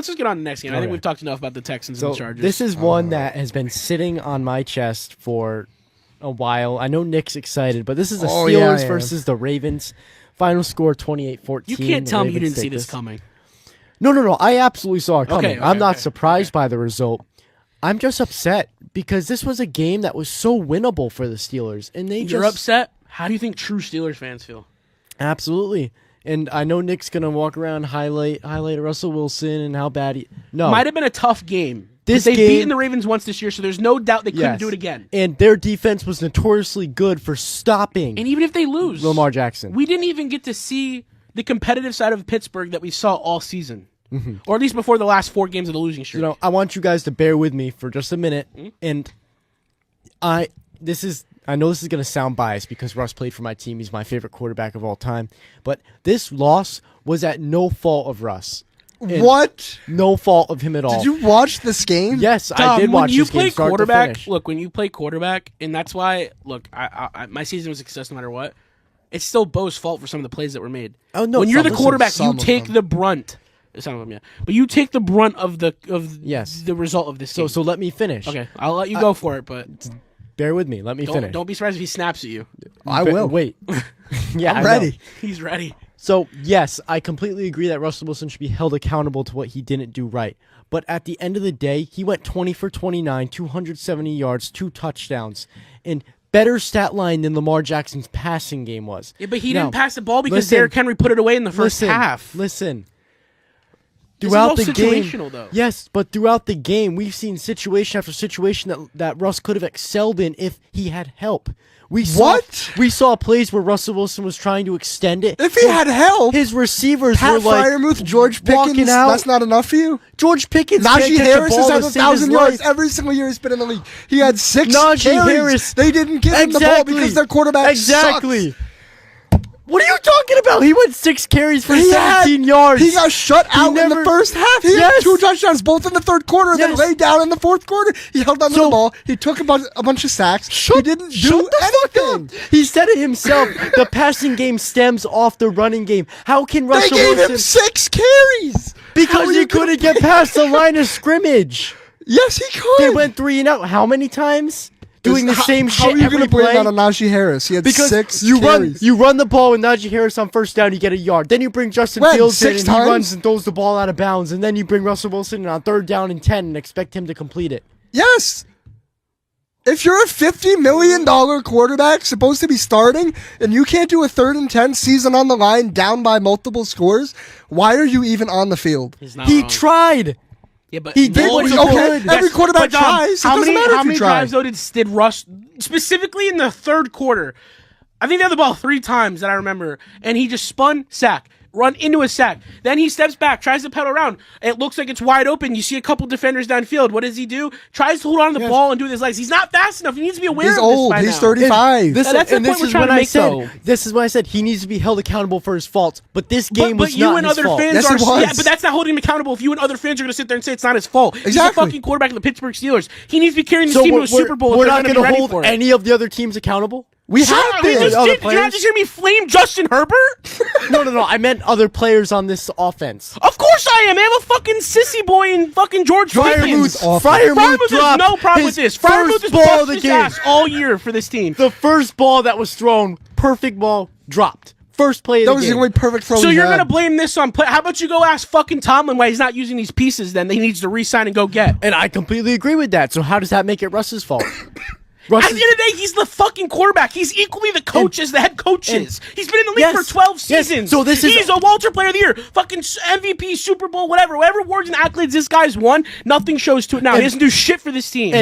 let's just get on to the next game. I think we've talked enough about the Texans and the Chargers. This is one that has been sitting on my chest for a while. I know Nick's excited, but this is the Steelers versus the Ravens. Final score 28-14. You can't tell me you didn't see this coming. No. I absolutely saw it coming. Okay, I'm not surprised by the result. I'm just upset because this was a game that was so winnable for the Steelers, and You're upset? How do you think true Steelers fans feel? Absolutely. And I know Nick's going to walk around highlight Russell Wilson and how bad he... No. Might have been a tough game. They've beaten the Ravens once this year, so there's no doubt they couldn't do it again. And their defense was notoriously good for stopping... And even if they lose... Lamar Jackson. We didn't even get to see the competitive side of Pittsburgh that we saw all season. Mm-hmm. Or at least before the last 4 games of the losing streak. I want you guys to bear with me for just a minute. Mm-hmm. And I know this is going to sound biased because Russ played for my team. He's my favorite quarterback of all time. But this loss was at no fault of Russ. What? No fault of him at all. Did you watch this game? Yes, I did watch this game start to finish. Look, when you play quarterback, and that's why, look, my season was a success no matter what, it's still Bo's fault for some of the plays that were made. Oh, no, when you're the quarterback, you take the brunt. Some of them, yeah. But you take the brunt of the result of this game. So let me finish. Okay, I'll let you go for it, but... Bear with me. Let me finish. Don't be surprised if he snaps at you. I will. Wait. Yeah, I'm ready. He's ready. So, yes, I completely agree that Russell Wilson should be held accountable to what he didn't do right. But at the end of the day, he went 20 for 29, 270 yards, 2 touchdowns, and better stat line than Lamar Jackson's passing game was. Yeah, but he didn't pass the ball because Derrick Henry put it away in the first half. Listen. Throughout the game, though. Yes, but throughout the game, we've seen situation after situation that Russ could have excelled in if he had help. We saw plays where Russell Wilson was trying to extend it. If he had help, his receivers Pat were like Freiermuth, George Pickens. Out. That's not enough for you. George Pickens, Najee Harris has had 1,000 yards life. every single year he's been in the league. He had 6 Najee carries. Harris. They didn't give him the ball because their quarterback sucks. What are you talking about? He went 6 carries for 17 yards. He got shut out in the first half. He had 2 touchdowns, both in the third quarter, then laid down in the fourth quarter. He held on to the ball. He took a bunch of sacks. He didn't do anything. He said it himself. The passing game stems off the running game. How can Russell Wilson... They gave him 6 carries. Because he couldn't get past the line of scrimmage. Yes, he could. They went 3 and out. How many times? Doing the same shit every play. How are you going to blame that on Najee Harris? He had 6 carries. You run the ball with Najee Harris on first down, you get a yard. Then you bring Justin Fields in and he runs and throws the ball out of bounds. And then you bring Russell Wilson in on 3rd down and 10 and expect him to complete it. Yes. If you're a $50 million quarterback supposed to be starting and you can't do a 3rd and 10 season on the line down by multiple scores, why are you even on the field? He tried. Yeah, but he did what he could. Every quarterback tries. How many drives though did Russ specifically in the third quarter? I think they had the ball 3 times that I remember, and he just spun, sack, run into a sack. Then he steps back, tries to pedal around. It looks like it's wide open. You see a couple defenders downfield. What does he do? Tries to hold on to the ball and do it with his legs. He's not fast enough. He needs to be aware of this by now. He's 35. That's the point we're trying to make, though. This is what I said. He needs to be held accountable for his faults. But this game was not his fault. Yes, it was. Yeah, but that's not holding him accountable if you and other fans are going to sit there and say it's not his fault. Exactly. He's a fucking quarterback of the Pittsburgh Steelers. He needs to be carrying this team to a Super Bowl. We're not going to hold any of the other teams accountable? We have been. Did you not just hear me flame Justin Herbert? No. I meant other players on this offense. Of course I am. I have a fucking sissy boy in fucking George Pickens. Freiermuth has no problem with this. Freiermuth has busted his ass all year for this team. The first ball that was thrown, perfect ball, dropped. First play of the game. That was the only perfect throw. So you're going to blame this on play? How about you go ask fucking Tomlin why he's not using these pieces then that he needs to re-sign and go get? And I completely agree with that. So how does that make it Russ's fault? At the end of the day, he's the fucking quarterback. He's equally the coach as the head coach is. He's been in the league for 12 seasons. So he's a Walter Player of the Year, fucking MVP, Super Bowl, whatever awards and accolades this guy's won. Nothing shows to it now. He doesn't do shit for this team.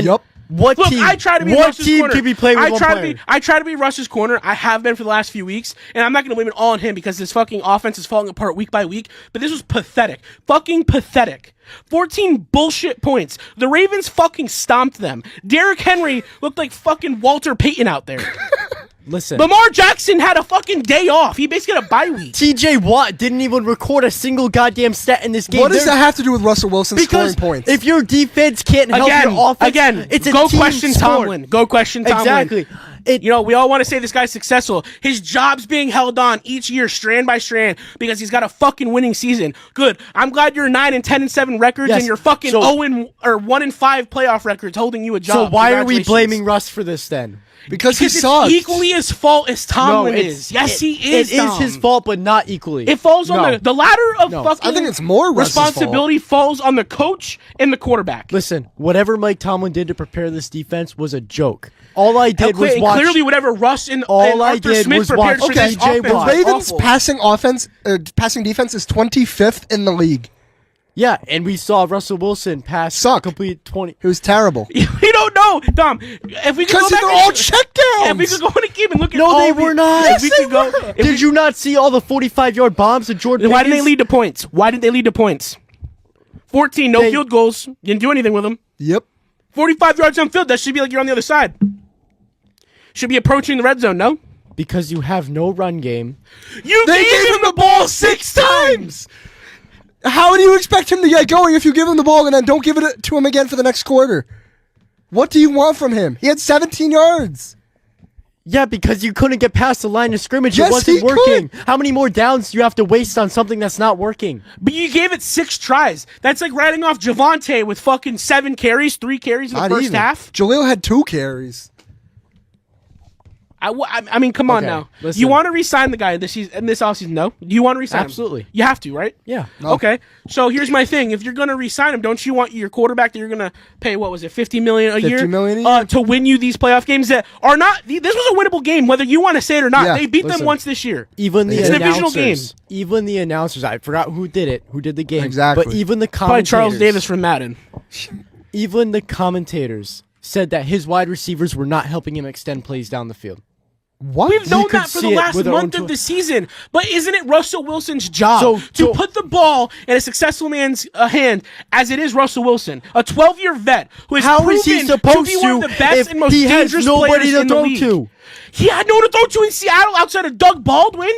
Look, I try to be Russ's corner. Can be playing with one player? I try to be Russ's corner. I have been for the last few weeks, and I'm not going to blame it all on him because this fucking offense is falling apart week by week. But this was pathetic. Fucking pathetic. 14 bullshit points. The Ravens fucking stomped them. Derrick Henry looked like fucking Walter Payton out there. Listen. Lamar Jackson had a fucking day off. He basically had a bye week. TJ Watt didn't even record a single goddamn stat in this game. What does that have to do with Russell Wilson scoring points? If your defense can't help your offense, it's a go team question sport. Tomlin. Go question Tomlin. Exactly. We all want to say this guy's successful. His job's being held on each year, strand by strand, because he's got a fucking winning season. Good. I'm glad you're 9-10-7 records and you're fucking 1-5 playoff records holding you a job. So why are we blaming Russ for this then? Because he it's sucks. equally his fault as Tomlin is. Yes, he is. It is his fault, but not equally. It falls on the ladder of fucking. I think it's more Russ's responsibility falls on the coach and the quarterback. Listen, whatever Mike Tomlin did to prepare this defense was a joke. All I did was watch. Clearly, whatever Russ and Arthur Smith prepared for this offense. The Ravens' passing defense is 25th in the league. Yeah, and we saw Russell Wilson pass complete 20. It was terrible. We don't know, Dom. If we could go back, they're all checkdowns. If we could go in a game and look at no, they were not. Yes, they were. Did you not see all the 45-yard bombs that Jordan? Why didn't they lead to points? 14, no field goals. Didn't do anything with them. Yep. 45 yards on field. That should be like you're on the other side. Should be approaching the red zone. No, because you have no run game. They gave him the ball 6 times. How do you expect him to get going if you give him the ball and then don't give it to him again for the next quarter? What do you want from him? He had 17 yards. Yeah, because you couldn't get past the line of scrimmage. Yes, it wasn't he working. could. How many more downs do you have to waste on something that's not working? But you gave it 6 tries. That's like writing off Javonte with fucking 7 carries, 3 carries in the first half. Jaleel had 2 carries. I mean, come on now. Listen. You want to re-sign the guy in this offseason? No? Do you want to re-sign him? Absolutely. You have to, right? Yeah. No. Okay. So here's my thing. If you're going to re-sign him, don't you want your quarterback that you're going to pay, what was it, $50 million a year? $50 million a year. To win you these playoff games that are not... This was a winnable game, whether you want to say it or not. Yeah, They beat them once this year. Even the It's a divisional announcers, game. even the announcers, I forgot who did the game. Exactly. But even the Probably commentators, Charles Davis from Madden. even the commentators said that his wide receivers were not helping him extend plays down the field. What? We've known could that for see the it last with our month own of the season. But isn't it Russell Wilson's job So- to put the ball in a successful man's hand as it is Russell Wilson, a 12-year vet who has How proven is he supposed to be one of the best if and most he has dangerous nobody players to in the throw league? to? He had no one to throw to in Seattle outside of Doug Baldwin.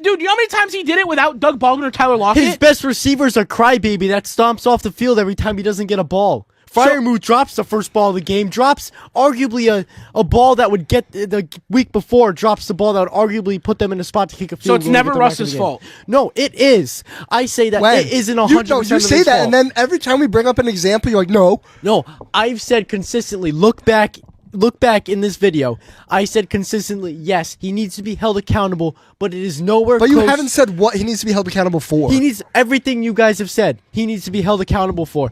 Dude, you know how many times he did it without Doug Baldwin or Tyler Lockett? His best receiver's a crybaby that stomps off the field every time he doesn't get a ball. Freiermuth drops the first ball of the game, drops arguably a ball that would get the week before, drops the ball that would arguably put them in a spot to kick a field So it's goal and never get them back in the Russ's game. fault. No, it is. I say that it isn't 100% You say that, and then every time we bring up an example, you're like, no. No, I've said consistently, look back in this video. I said consistently, yes, he needs to be held accountable, but it is nowhere But close. you haven't said what he needs to be held accountable for. He needs everything you guys have said. He needs to be held accountable for.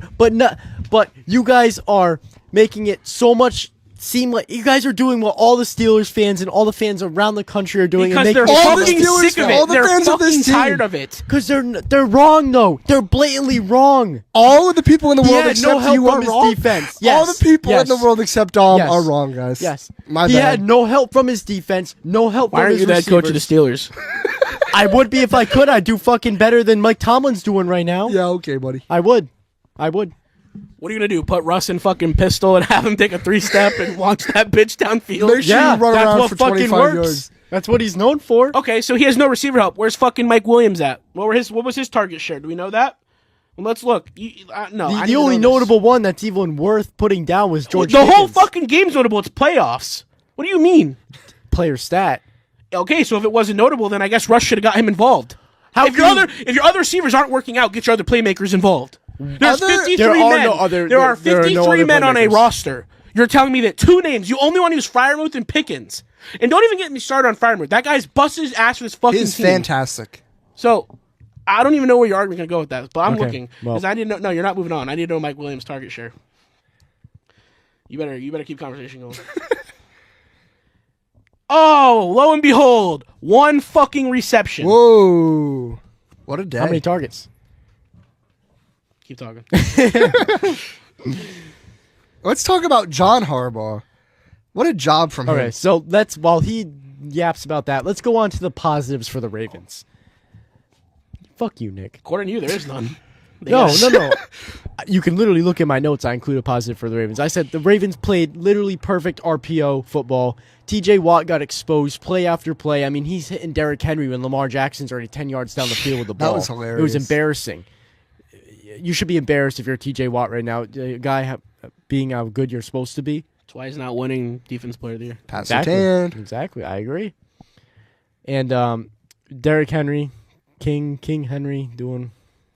But you guys are making it so much seem like you guys are doing what all the Steelers fans and all the fans around the country are doing. Because they're all the fucking Steelers sick of fans, it. all the They're fans of this fucking team. tired of it. Because they're wrong though. They're blatantly wrong. All of the people in the He world had except no help you are from his wrong. defense. All Yes. the people Yes. in the world except Dom Yes. are wrong, guys. Yes. My he bad. had no help from his defense. No help Why from aren't his you the head coach of the receivers. Steelers? I would be if I could. I'd do fucking better than Mike Tomlin's doing right now. Yeah, okay, buddy. I would. What are you going to do? Put Russ in fucking pistol and have him take a 3-step and launch that bitch downfield? Make sure Yeah, you run that's around what for fucking 25 works. yards. That's what he's known for. Okay, so he has no receiver help. Where's fucking Mike Williams at? What was his target share? Do we know that? Well, let's look. No, I need The to only know this. notable one that's even worth putting down was George The whole Pickens. fucking game's notable. It's playoffs. What do you mean? player stat. Okay, so if it wasn't notable, then I guess Russ should have got him involved. If your other receivers aren't working out, get your other playmakers involved. There's 53 There are men. no other- there are there are no 53 other men on a playmakers. roster. You're telling me that 2 names. You only want to use Freiermuth and Pickens. And don't even get me started on Freiermuth. That guy's busted his ass for this fucking He's team. fantastic. So I don't even know where your argument's gonna go with that, but I'm Okay, looking well. because I didn't know. No, you're not moving on. I need to know Mike Williams' target share. You better keep conversation going. Oh, lo and behold, 1 fucking reception. Whoa. What a day. How many targets? Keep talking. Let's talk about John Harbaugh. What a job from him. Okay, so while he yaps about that, let's go on to the positives for the Ravens. Fuck you, Nick. According to you, there is none. No. You can literally look at my notes. I include a positive for the Ravens. I said the Ravens played literally perfect RPO football. TJ Watt got exposed play after play. I mean, he's hitting Derrick Henry when Lamar Jackson's already 10 yards down the field with the ball. That was hilarious. It was embarrassing. You should be embarrassed if you're TJ Watt right now. A guy being how good you're supposed to be. That's why he's not winning Defense Player of the Year. Pat Exactly. Surtain. Exactly. I agree. And Derrick Henry, King Henry, doing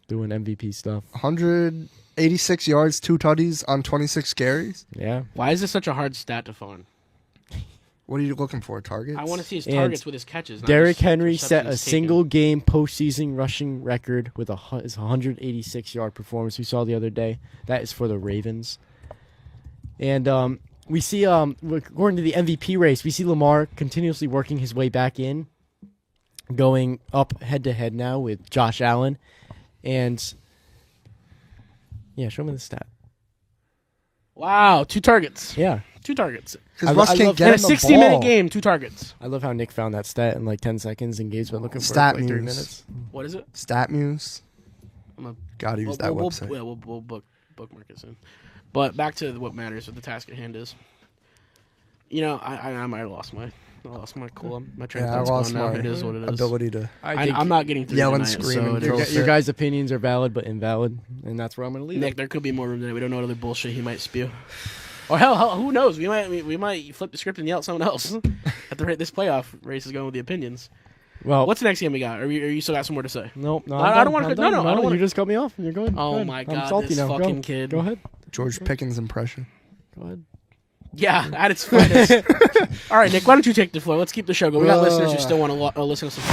MVP stuff. 186 yards, 2 tutties on 26 carries. Yeah. Why is this such a hard stat to find? What are you looking for? Targets? I want to see his And targets with his catches. not Derrick just Henry set a receptions taken. single game postseason rushing record with his 186-yard performance we saw the other day. That is for the Ravens. And we see, according to the MVP race, we see Lamar continuously working his way back in, going up head-to-head now with Josh Allen. And, yeah, show me the stat. Wow, 2 targets. Yeah. 2 targets. Because Russ can't love- get In a him the 60-minute ball. game, 2 targets. I love how Nick found that stat in like 10 seconds and Gabe's been looking for it Stat for like 3 Muse. minutes. What is it? StatMuse. I'm a, Gotta use that website. We'll bookmark it soon. But back to what matters, what the task at hand is. You know, I might have lost my cool. My train of Yeah, I thought's lost gone now. my It is what it is. ability to. I'm not getting through Yell and tonight, scream so and it throw is- fit. Your guys' opinions are valid but invalid, and that's where I'm going to leave Nick, it. there could be more room tonight. We don't know what other bullshit he might spew. Or hell, who knows? We might flip the script and yell at someone else. At the rate this playoff race is going with the opinions. Well, What's the next game we got? Or you still got some more to say? No, I'm I done. don't wanna- I'm no, done. no, I don't wanna- You just cut me off. You're going. Oh Go ahead. my I'm God, salty this now. fucking Go. kid. Go ahead. George Pickens impression. Go ahead. Yeah, at its finest. All right, Nick, why don't you take the floor? Let's keep the show going. We got listeners who still want to listen to some.